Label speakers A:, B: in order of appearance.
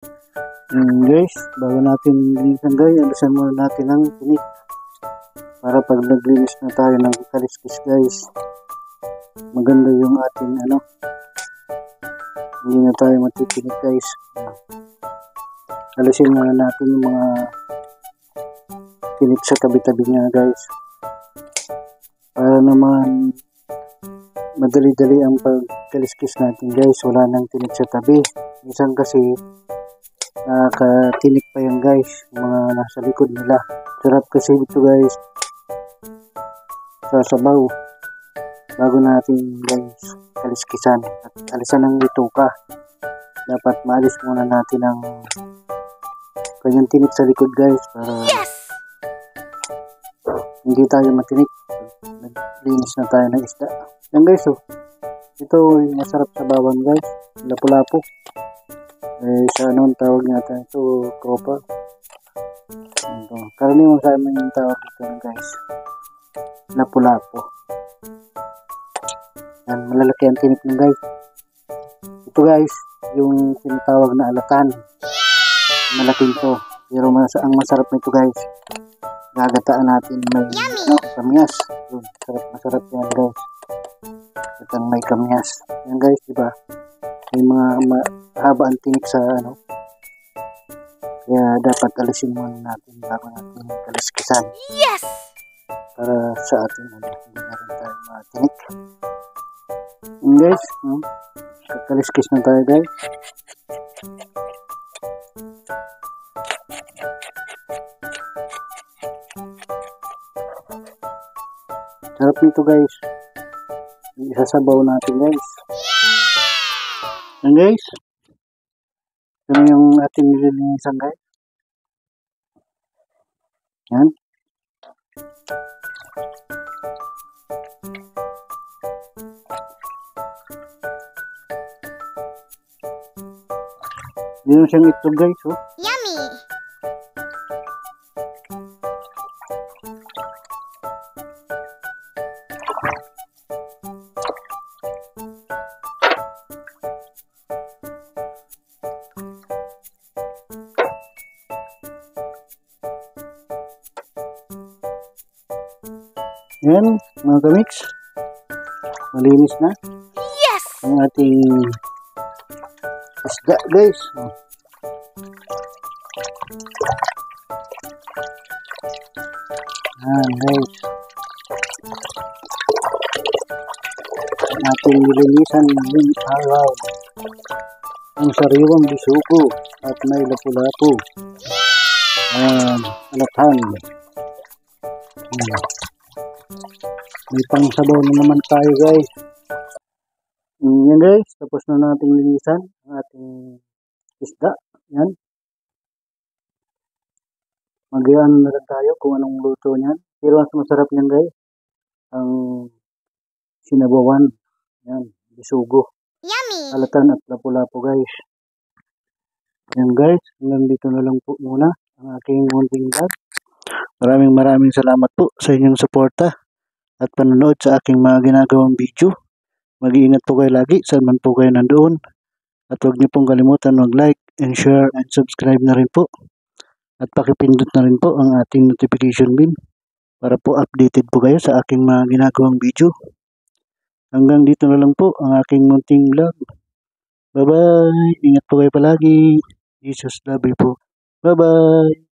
A: Guys, bago natin linisan guys, alisan muna natin ang tinik para pag naglinis na tayo ng kaliskis guys, maganda yung ating hindi na tayo matitinik guys. Alisin muna natin yung mga tinik sa tabi-tabi niya guys, para naman madali-dali ang pagkaliskis natin guys, wala nang tinik sa tabi. Minsan kasi nakatinik pa yan guys, mga nasa likod nila. Sarap kasi ito guys sa sabaw bago natin guys kaliskisan at alisan ng bituka. Dapat maalis muna natin ang kanyang tinik sa likod guys, para hindi tayo matinik naglinis na tayo ng isda. Yan guys, ito masarap sa bawang guys, lapu-lapu. Sa anong tawag natin ito, tropa. Karaniwang sa amin yung tawag ito guys, lapu-lapu. Yan, malalaki ang tinik ng guys. Ito guys, yung tinatawag na alatan. Malaking to, pero ang masarap nito guys, gagataan natin may kamyas. Yun, masarap yan guys. Itang may kamyas. Yan guys, diba? May mga haba ang tinik sa kaya dapat alisin muna natin bago natin kaliskisan. Yes! Para sa ating hindi na rin tayo matinik. Guys, kakaliskis na tayo guys. Sarap nito guys, isasabaw natin guys. Yan guys, ito yung ating nililinisan guys. Yan. Yun siyang itlog guys, oh. Yummy! Yan mga kamix, malinis na ang ating isda guys. Yan guys, ang ating nilinisan ng araw ang sariwang bisugo at may lapu-lapu, alatan. May pangsabaw na naman tayo guys. Yan guys, tapos na nating linisan ang ating isda. Yan, mag-iwan na lang tayo kung anong luto niyan. Pero mas masarap niyan guys ang sinabawan. Yan, bisugo, alatan at lapu-lapu guys. Yan guys, hanggang dito na lang po muna ang aking munting vlog. Maraming salamat po sa inyong suporta at panonood sa aking mga ginagawang video. Mag-iingat po kayo lagi saan man po kayo nandoon. At huwag niyo pong kalimutan mag-like and share and subscribe na rin po. At pakipindot na rin po ang ating notification bell para po updated po kayo sa aking mga ginagawang video. Hanggang dito na lang po ang aking munting vlog. Bye bye! Ingat po kayo palagi. Jesus love you po. Bye bye!